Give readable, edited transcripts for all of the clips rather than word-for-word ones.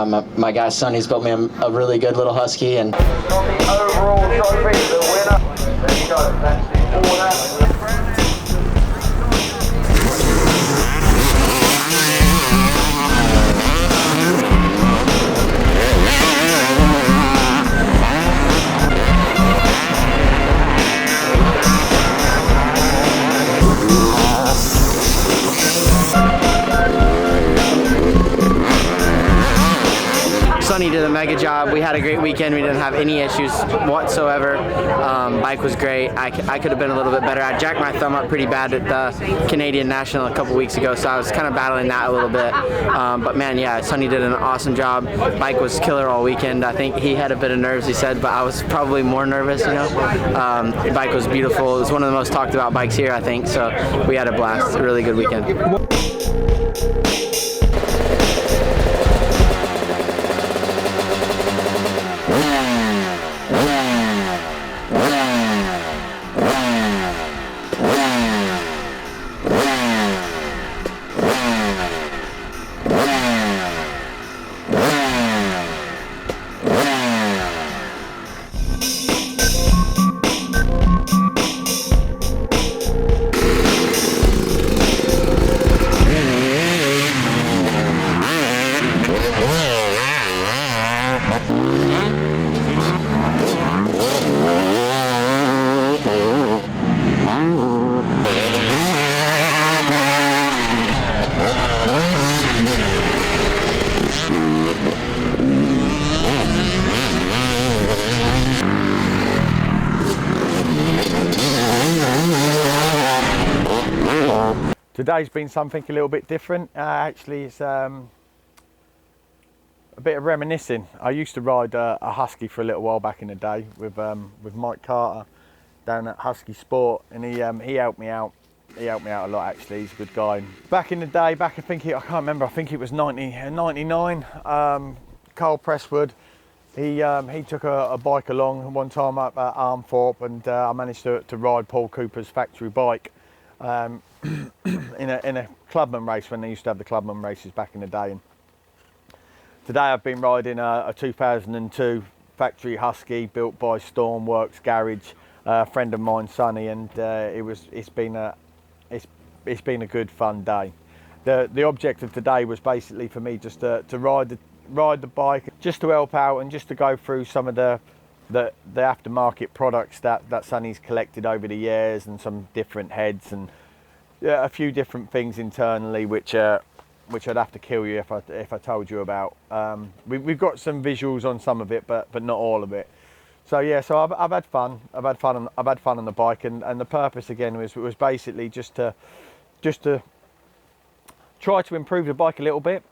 My guy Sonny's built me a really good little Husky, and On the overall trophy, the winner. There you go. That's the order. Sonny did a mega job. We had a great weekend. We didn't have any issues whatsoever. Bike was great. I could have been a little bit better. I jacked my thumb up pretty bad at the Canadian National a couple weeks ago, so I was kind of battling that a little bit. But man, yeah, Sonny did an awesome job. Bike was killer all weekend. I think he had a bit of nerves, he said, but I was probably more nervous, you know. The bike was beautiful. It was one of the most talked about bikes here, I think, so we had a blast. A really good weekend. Today's been something a little bit different. Actually, it's a bit of reminiscing. I used to ride a Husky for a little while back in the day with Mike Carter down at Husky Sport, and he helped me out. He helped me out a lot, actually. He's a good guy. Back in the day, I can't remember, I think it was 99, Carl Presswood, he took a bike along one time up at Armthorpe, and I managed to ride Paul Cooper's factory bike in a clubman race when they used to have the clubman races back in the day. And today I've been riding a 2002 factory Husky built by Stormworks Garage, a friend of mine, Sonny, and it's been a good fun day. The object of today was basically for me just to ride the bike, just to help out and just to go through some of the aftermarket products that Sonny's collected over the years, and some different heads, and a few different things internally which I'd have to kill you if I told you about. We've got some visuals on some of it, but not all of it. So yeah, so I've had fun. I've had fun on the bike, and the purpose again was basically just to try to improve the bike a little bit,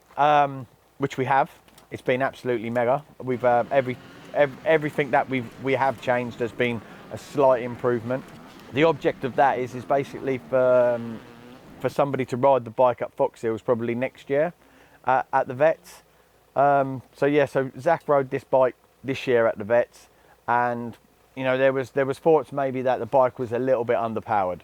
which we have. It's been absolutely mega. We've everything that we have changed has been a slight improvement. The object of that is basically for somebody to ride the bike at Foxhills probably next year at the vets. So yeah, so Zach rode this bike this year at the vets, and you know there was thoughts maybe that the bike was a little bit underpowered,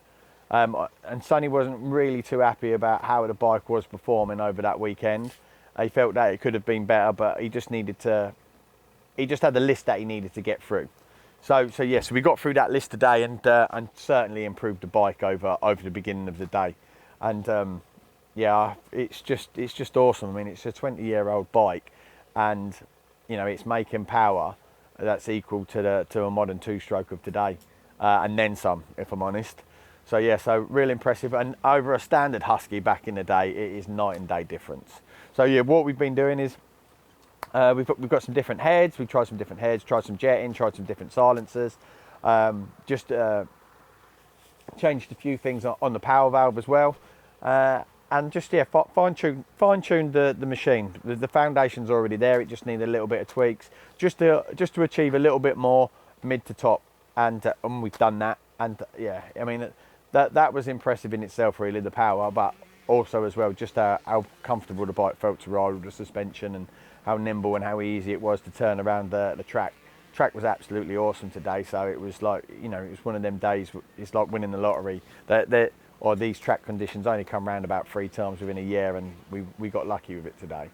and Sonny wasn't really too happy about how the bike was performing over that weekend. He felt that it could have been better, but he just had the list that he needed to get through. So yes, we got through that list today, and certainly improved the bike over the beginning of the day. And yeah, it's just awesome. I mean, it's a 20-year-old bike, and you know it's making power that's equal to a modern two-stroke of today, and then some, if I'm honest. So yeah, so real impressive. And over a standard Husky back in the day, it is night and day difference. So yeah, what we've been doing is we've got some different heads. We've tried some different heads, tried some jetting, tried some different silencers. Just changed a few things on the power valve as well, and just yeah, fine-tuned the machine. The foundation's already there. It just needs a little bit of tweaks, just to achieve a little bit more mid to top, and we've done that. And yeah, I mean that was impressive in itself, really, the power, but also as well just how comfortable the bike felt to ride with the suspension, and how nimble and how easy it was to turn around the track. Track was absolutely awesome today, so it was like, you know, it was one of them days, it's like winning the lottery. Or these track conditions only come round about 3 times within a year, and we got lucky with it today.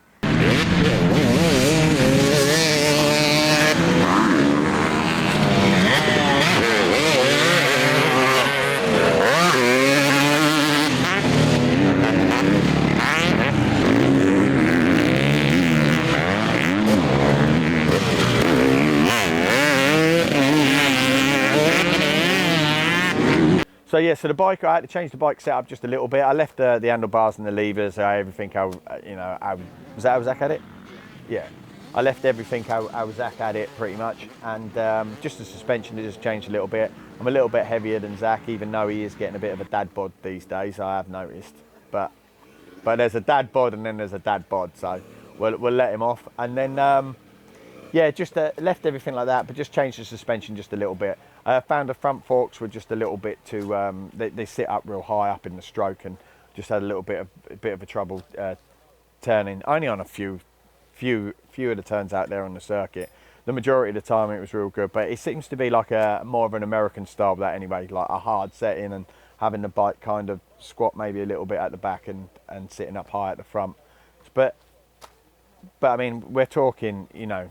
So yeah, so the bike, I had to change the bike setup just a little bit. I left the handlebars and the levers, everything how, was that how Zach had it? Yeah. I left everything how Zach had it pretty much, and just the suspension has just changed a little bit. I'm a little bit heavier than Zach, even though he is getting a bit of a dad bod these days, I have noticed. But there's a dad bod and then there's a dad bod, so we'll let him off. And then, yeah, just left everything like that, but just changed the suspension just a little bit. I found the front forks were just a little bit too, they sit up real high up in the stroke, and just had a little bit of a trouble turning, only on a few of the turns out there on the circuit. The majority of the time it was real good, but it seems to be like more of an American style of that anyway, like a hard setting and having the bike kind of squat maybe a little bit at the back and sitting up high at the front. But I mean, we're talking, you know,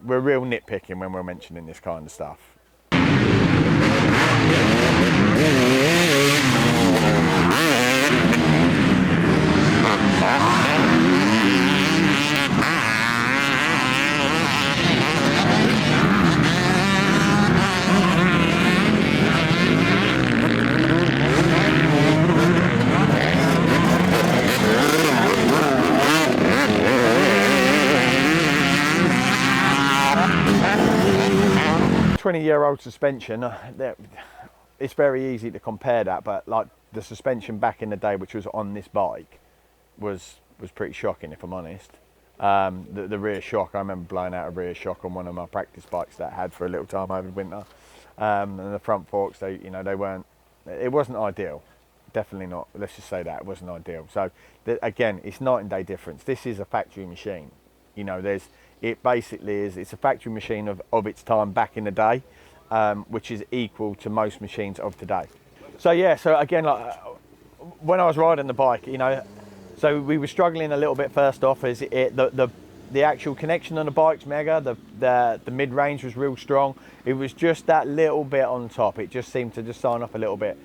we're real nitpicking when we're mentioning this kind of stuff. 20-year-old suspension, it's very easy to compare that, but like the suspension back in the day, which was on this bike, was pretty shocking, if I'm honest. The rear shock, I remember blowing out a rear shock on one of my practice bikes that I had for a little time over the winter. And the front forks, it wasn't ideal. Definitely not. Let's just say that it wasn't ideal. So again, it's night and day difference. This is a factory machine. You know, it's a factory machine of its time back in the day, which is equal to most machines of today. So yeah, so again, like when I was riding the bike, you know, so we were struggling a little bit first off. Is the actual connection on the bike's mega. The mid range was real strong. It was just that little bit on top. It just seemed to just sign off a little bit,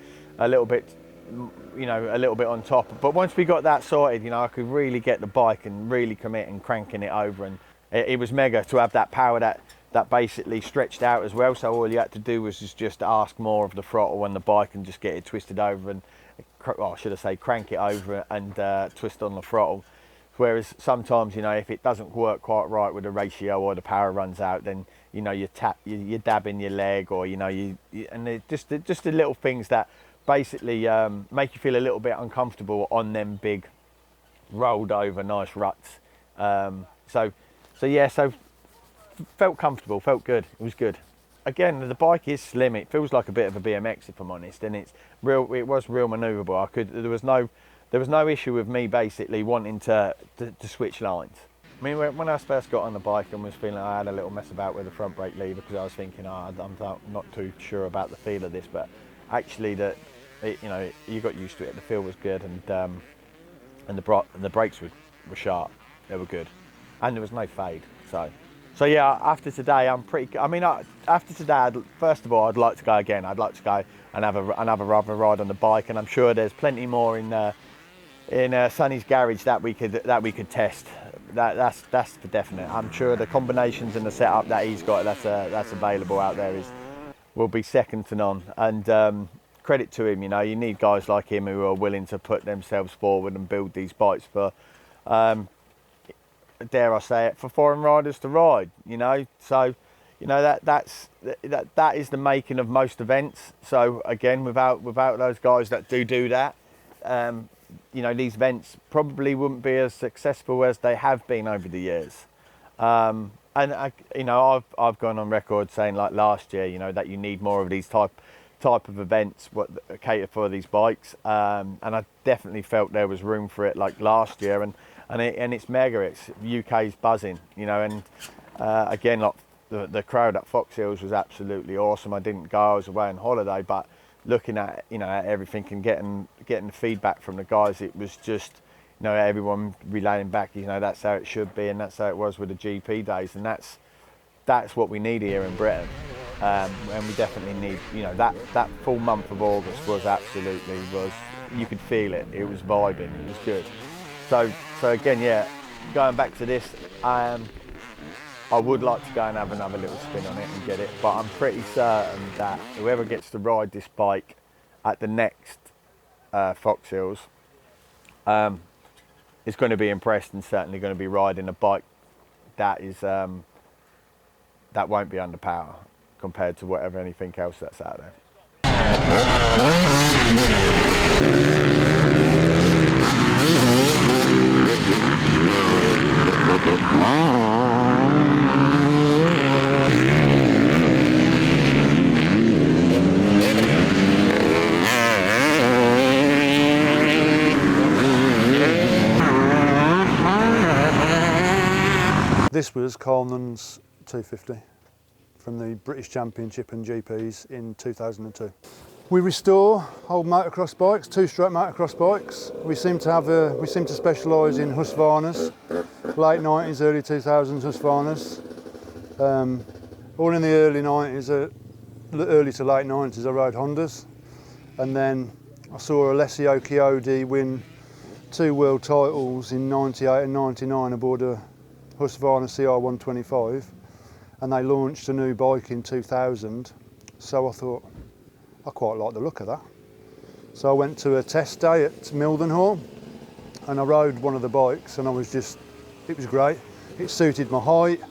you know, a little bit on top. But once we got that sorted, you know, I could really get the bike and really commit and cranking it over, and it was mega to have that power that basically stretched out as well. So all you had to do was just ask more of the throttle on the bike and just get it twisted over and, well, should I say, crank it over and twist on the throttle. Whereas sometimes, you know, if it doesn't work quite right with the ratio or the power runs out, then, you know, you dab in your leg, or, you know, and just the little things that basically make you feel a little bit uncomfortable on them big rolled over nice ruts. So yeah, so felt comfortable, felt good, it was good. Again, the bike is slim, it feels like a bit of a BMX, if I'm honest, and it was real manoeuvrable. There was no issue with me basically wanting to switch lines. I mean, when I first got on the bike and was feeling, I had a little mess about with the front brake lever, because I was thinking, I'm not too sure about the feel of this, but actually you know, you got used to it. The feel was good, and the brakes were sharp. They were good, and there was no fade. So yeah, after today, after today, first of all, I'd like to go again. I'd like to go and have another ride on the bike, and I'm sure there's plenty more in Sonny's garage that we could test. That's for definite. I'm sure the combinations and the setup that he's got that's available out there will be second to none. And credit to him, you know, you need guys like him who are willing to put themselves forward and build these bikes for, dare I say it, for foreign riders to ride, you know. So, you know, that is the making of most events. So again, without those guys that do that, you know, these events probably wouldn't be as successful as they have been over the years. And you know, I've gone on record saying, like last year, you know, that you need more of these type of events what cater for these bikes, and I definitely felt there was room for it like last year, and it's mega. It's UK's buzzing, you know, and again, like the crowd at Foxhills was absolutely awesome. I didn't go, I was away on holiday, but looking at, you know, at everything and getting the feedback from the guys, it was just, you know, everyone relaying back, you know, that's how it should be, and that's how it was with the GP days, and that's that's what we need here in Britain. And we definitely need, you know, that full month of August was you could feel it. It was vibing. It was good. So again, yeah, going back to this, I would like to go and have another little spin on it and get it, but I'm pretty certain that whoever gets to ride this bike at the next Foxhills is going to be impressed, and certainly going to be riding a bike that is that won't be under power compared to whatever anything else that's out there. This was Nunn's 250 from the British Championship and GPs in 2002. We restore old motocross bikes, two-stroke motocross bikes. We seem to specialise in Husqvarnas, late 90s, early 2000s Husqvarnas. All in the early 90s, early to late 90s, I rode Hondas, and then I saw Alessio Chiodi win 2 world titles in 98 and 99 aboard a Husqvarna CR125, and they launched a new bike in 2000. So I thought, I quite like the look of that. So I went to a test day at Mildenhall, and I rode one of the bikes, and it was great. It suited my height.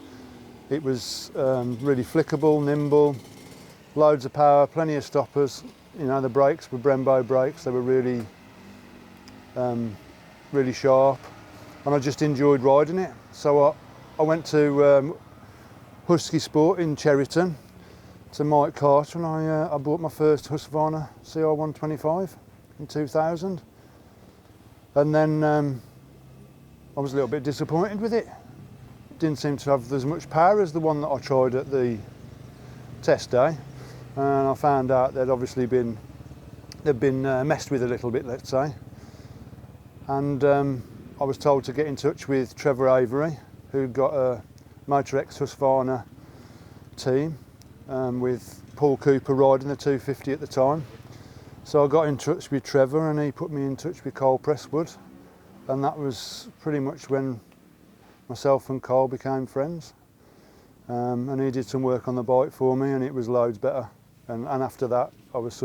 It was really flickable, nimble, loads of power, plenty of stoppers. You know, the brakes were Brembo brakes. They were really, really sharp, and I just enjoyed riding it. So I went to Husky Sport in Cheriton to Mike Carter, and I bought my first Husqvarna CR125 in 2000. And then I was a little bit disappointed with it. It didn't seem to have as much power as the one that I tried at the test day. And I found out they'd obviously been messed with a little bit, let's say. And I was told to get in touch with Trevor Avery, who'd got a MotoX Husqvarna team with Paul Cooper riding the 250 at the time. So I got in touch with Trevor, and he put me in touch with Cole Presswood, and that was pretty much when myself and Cole became friends. And he did some work on the bike for me, and it was loads better. And after that, I was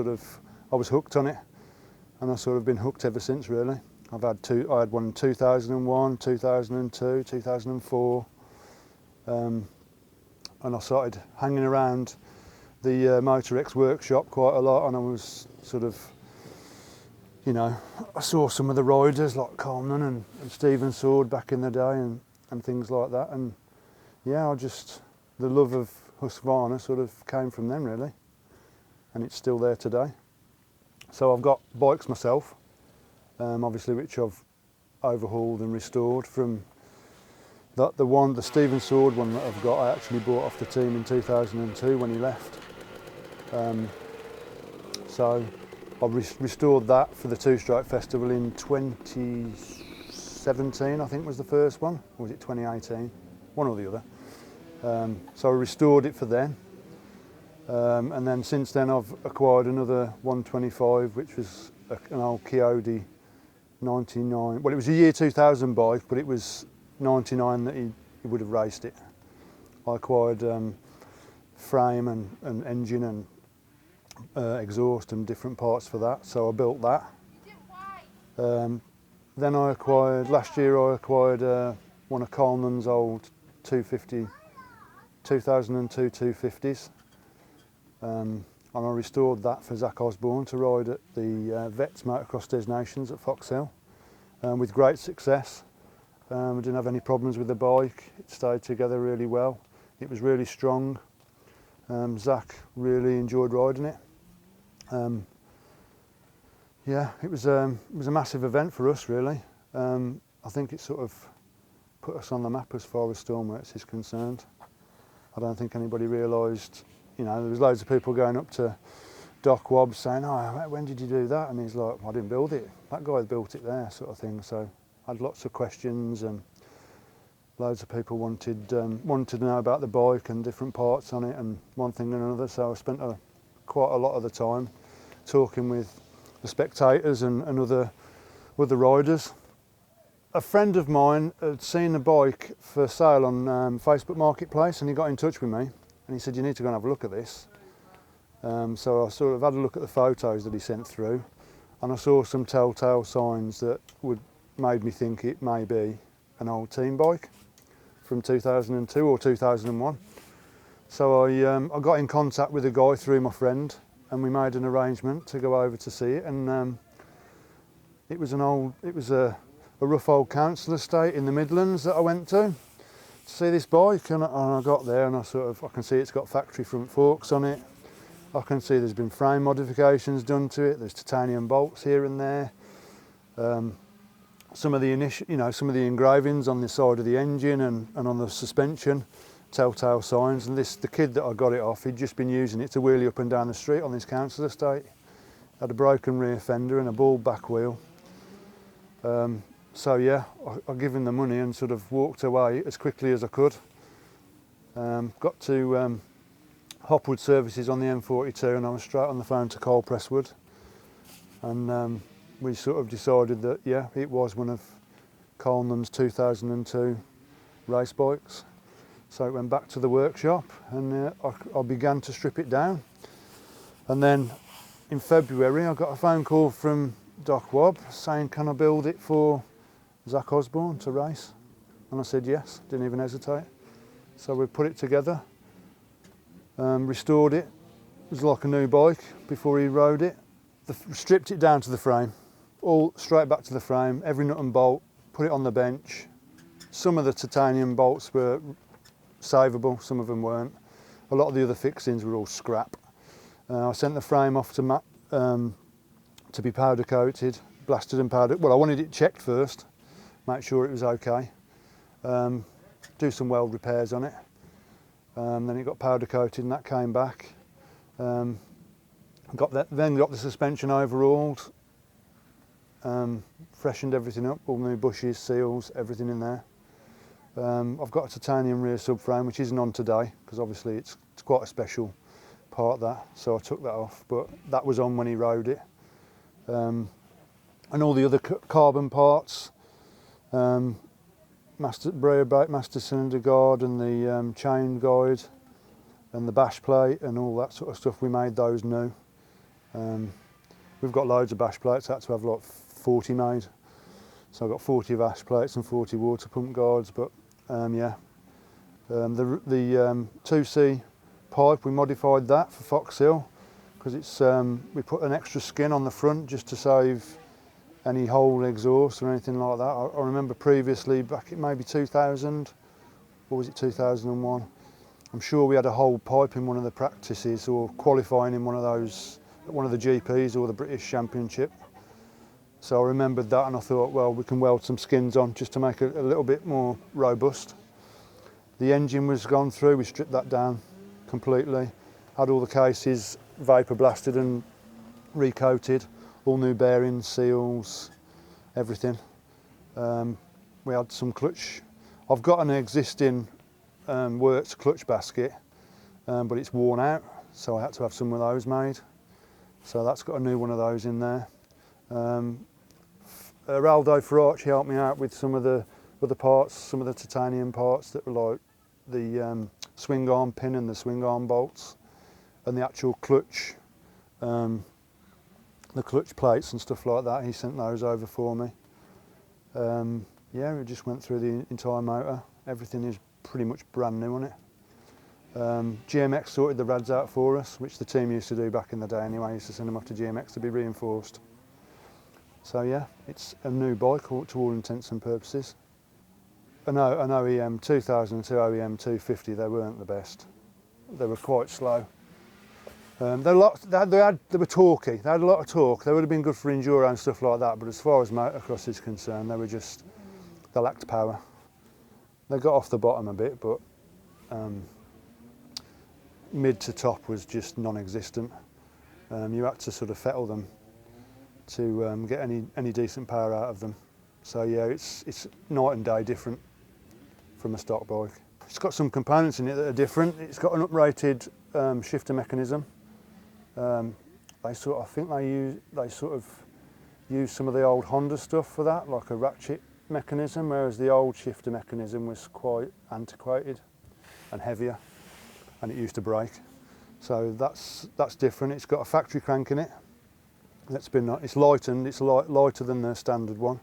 hooked on it, and I've sort of been hooked ever since, really. I had one in 2001, 2002, 2004, and I started hanging around the MotoX workshop quite a lot, and I was sort of, you know, I saw some of the riders like Nunn and Stephen Sword back in the day and things like that, and yeah, the love of Husqvarna sort of came from them, really, and it's still there today. So I've got bikes myself, obviously, which I've overhauled and restored. From the Stephen Sword one that I've got, I actually bought off the team in 2002 when he left. So I've restored that for the Two-Stroke Festival in 2017, I think was the first one, or was it 2018? One or the other. So I restored it for then. And then since then I've acquired another 125, which was an old Chiodi 99. Well, it was a year 2000 bike, but it was 99 that he would have raced it. I acquired frame and engine and exhaust and different parts for that, so I built that. Then last year I acquired one of Coleman's old 250, 2002 250s. And I restored that for Zach Osborne to ride at the Vets Motocross Designations at Foxhill with great success. We didn't have any problems with the bike. It stayed together really well. It was really strong. Zach really enjoyed riding it. Yeah, it was a massive event for us, really. I think it sort of put us on the map as far as Stormworks is concerned. I don't think anybody realised. You know, there was loads of people going up to Doc Wobbs saying, "Oh, when did you do that?" And he's like, "I didn't build it. That guy built it there," sort of thing. So I had lots of questions, and loads of people wanted to know about the bike and different parts on it and one thing and another. So I spent quite a lot of the time talking with the spectators and other riders. A friend of mine had seen a bike for sale on Facebook Marketplace, and he got in touch with me and he said, you need to go and have a look at this. So I sort of had a look at the photos that he sent through, and I saw some telltale signs that made me think it may be an old team bike from 2002 or 2001. So I got in contact with a guy through my friend, and we made an arrangement to go over to see it. And it was a rough old council estate in the Midlands that I went to see this bike, and I got there and I can see it's got factory front forks on it. I can see there's been frame modifications done to it. There's titanium bolts here and there. Some of the engravings on the side of the engine and on the suspension, telltale signs. And the kid that I got it off, he'd just been using it to wheelie up and down the street on this council estate. Had a broken rear fender and a bald back wheel. So yeah, I gave him the money and sort of walked away as quickly as I could. Got to Hopwood Services on the M42, and I was straight on the phone to Cole Presswood. And we sort of decided that, yeah, it was one of Nunn's 2002 race bikes. So it went back to the workshop, and I began to strip it down. And then in February, I got a phone call from Doc Wobb saying, can I build it for Zach Osborne to race? And I said yes, didn't even hesitate. So we put it together, restored it. It was like a new bike before he rode it. Stripped it down to the frame, all straight back to the frame, every nut and bolt, put it on the bench. Some of the titanium bolts were savable, some of them weren't. A lot of the other fixings were all scrap. I sent the frame off to Matt to be powder coated, blasted and powdered. Well, I wanted it checked first, make sure it was okay. Do some weld repairs on it. Then it got powder coated and that came back. Then got the suspension overhauled, freshened everything up, all new bushes, seals, everything in there. I've got a titanium rear subframe, which isn't on today because obviously it's quite a special part, that, so I took that off, but that was on when he rode it. And all the other carbon parts, brayer brake, master cylinder guard, and the chain guide, and the bash plate, and all that sort of stuff, we made those new. We've got loads of bash plates, I had to have like 40 made. So I've got 40 bash plates and 40 water pump guards, but yeah. The 2C pipe, we modified that for Foxhill, because it's we put an extra skin on the front just to save any whole exhaust or anything like that. I remember previously, back in maybe 2000, or was it 2001, I'm sure we had a whole pipe in one of the practices or qualifying in one of those, one of the GPs or the British Championship. So I remembered that, and I thought, well, we can weld some skins on just to make it a little bit more robust. The engine was gone through, we stripped that down completely, had all the cases vapor blasted and recoated, all new bearings, seals, everything. We had some clutch. I've got an existing Works clutch basket, but it's worn out, so I had to have some of those made. So that's got a new one of those in there. Raldo Ferracci helped me out with some of the other parts, some of the titanium parts that were like the swing arm pin and the swing arm bolts, and the actual clutch, the clutch plates and stuff like that. He sent those over for me. Yeah, we just went through the entire motor. Everything is pretty much brand new on it. GMX sorted the rads out for us, which the team used to do back in the day anyway. Used to send them off to GMX to be reinforced. So yeah, it's a new bike to all intents and purposes. An OEM 2002 OEM 250, they weren't the best. They were quite slow. They were torquey. They had a lot of torque. They would have been good for enduro and stuff like that. But as far as motocross is concerned, they lacked power. They got off the bottom a bit, but mid to top was just non-existent. You had to sort of fettle them to get any decent power out of them. So yeah, it's night and day different from a stock bike. It's got some components in it that are different. It's got an uprated shifter mechanism. I think they sort of use some of the old Honda stuff for that, like a ratchet mechanism, whereas the old shifter mechanism was quite antiquated and heavier, and it used to break. So that's different. It's got a factory crank in it. It's lightened. It's lighter than the standard one,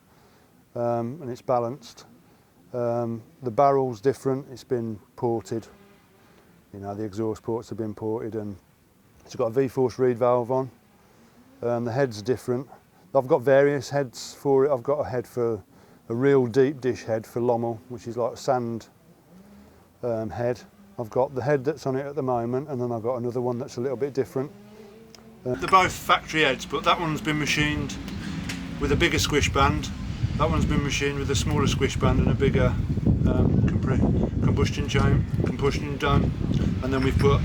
and it's balanced. The barrel's different. It's been ported. You know, the exhaust ports have been ported, and it's got a V-force reed valve on. The head's different. I've got various heads for it. I've got a head for a real deep dish head for Lommel, which is like a sand head. I've got the head that's on it at the moment, and then I've got another one that's a little bit different. They're both factory heads, but that one's been machined with a bigger squish band. That one's been machined with a smaller squish band and a bigger combustion dome. And then we've put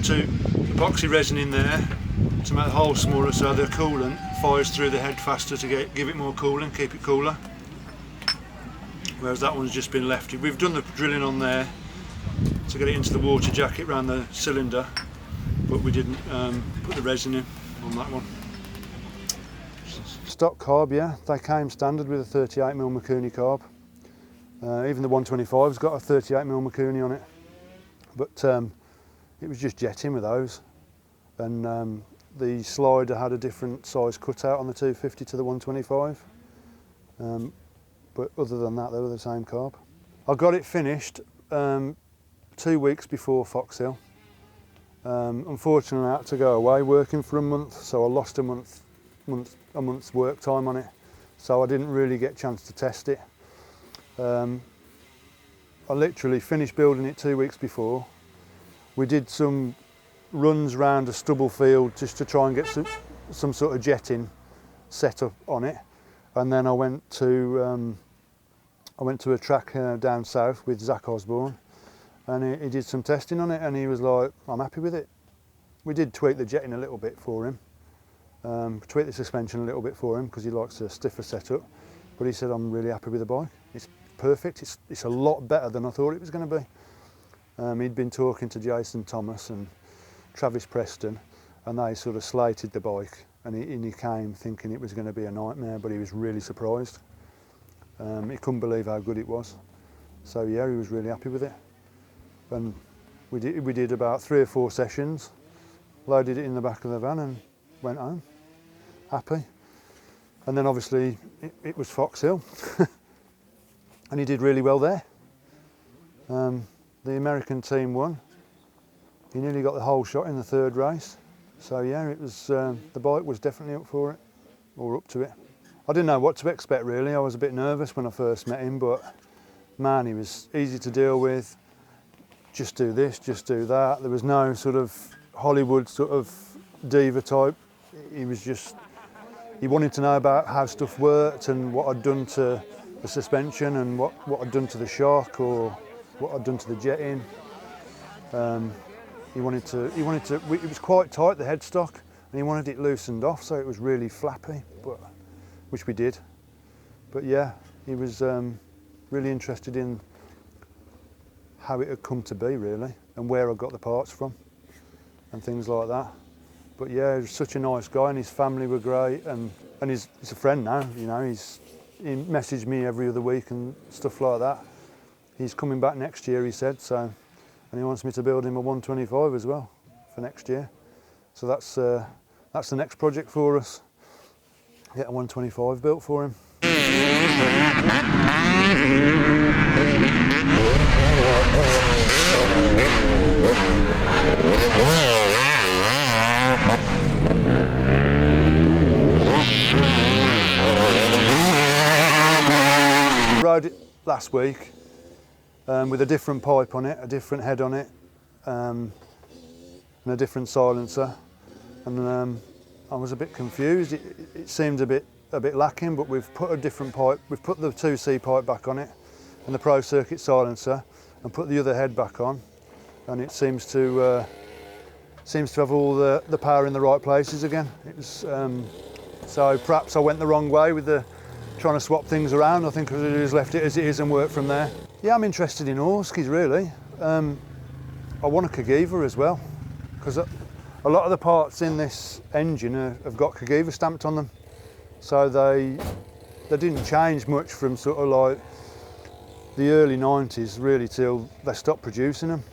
2 epoxy resin in there to make the hole smaller, so the coolant fires through the head faster to give it more cooling, keep it cooler. Whereas that one's just been left. We've done the drilling on there to get it into the water jacket around the cylinder, but we didn't put the resin in on that one. Stock carb, yeah, they came standard with a 38mm Mikuni carb. Even the 125's got a 38mm Mikuni on it, but it was just jetting with those. And the slider had a different size cutout on the 250 to the 125. But other than that, they were the same carb. I got it finished 2 weeks before Foxhill. Unfortunately, I had to go away working for a month, so I lost a month's work time on it. So I didn't really get a chance to test it. I literally finished building it 2 weeks before. We did some runs round a stubble field just to try and get some sort of jetting set up on it, and then I went to a track down south with Zach Osborne, and he did some testing on it, and he was like, I'm happy with it. We did tweak the jetting a little bit for him, tweak the suspension a little bit for him because he likes a stiffer setup, but he said, I'm really happy with the bike. It's perfect. It's a lot better than I thought it was going to be. He'd been talking to Jason Thomas and Travis Preston, and they sort of slated the bike, and he came thinking it was going to be a nightmare, but he was really surprised. He couldn't believe how good it was. So yeah, he was really happy with it. And we did about 3 or 4 sessions, loaded it in the back of the van and went home, happy. And then obviously it was Foxhill, and he did really well there. The American team won. He nearly got the whole shot in the 3rd race. So yeah, it was the bike was definitely up for it, or up to it. I didn't know what to expect really. I was a bit nervous when I first met him, but man, he was easy to deal with. Just do this, just do that. There was no sort of Hollywood sort of diva type. He wanted to know about how stuff worked and what I'd done to the suspension and what I'd done to the shock or what I'd done to the jetting. It was quite tight, the headstock, and he wanted it loosened off so it was really flappy, which we did. But yeah, he was really interested in how it had come to be really, and where I got the parts from and things like that. But yeah, he was such a nice guy, and his family were great, and he's a friend now, you know. He messaged me every other week and stuff like that. He's coming back next year, he said, so. And he wants me to build him a 125 as well for next year. So that's the next project for us. Get a 125 built for him. Rode it last week. With a different pipe on it, a different head on it, and a different silencer. And I was a bit confused. It seemed a bit lacking, but we've put a different pipe. We've put the 2C pipe back on it, and the Pro Circuit silencer, and put the other head back on, and it seems to have all the power in the right places again. It was so perhaps I went the wrong way with trying to swap things around. I think I could have just left it as it is and worked from there. Yeah, I'm interested in all Huskies really. I want a Cagiva as well, because a lot of the parts in this engine have got Cagiva stamped on them. So they didn't change much from sort of like the early 90s really till they stopped producing them.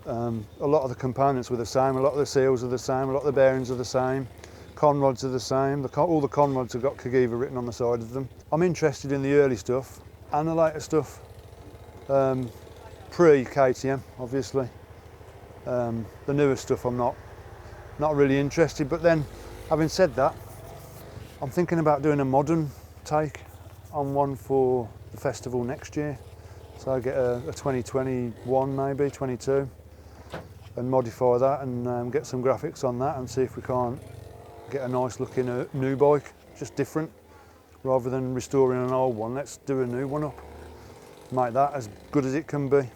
A lot of the components were the same, a lot of the seals are the same, a lot of the bearings are the same, conrods are the same, all the conrods have got Cagiva written on the side of them. I'm interested in the early stuff and the later stuff, pre-KTM obviously. The newer stuff I'm not really interested, but then having said that, I'm thinking about doing a modern take on one for the festival next year. So I get a 2021 maybe, 22, and modify that and get some graphics on that and see if we can't get a nice looking new bike, just different. Rather than restoring an old one, let's do a new one up. Make that as good as it can be.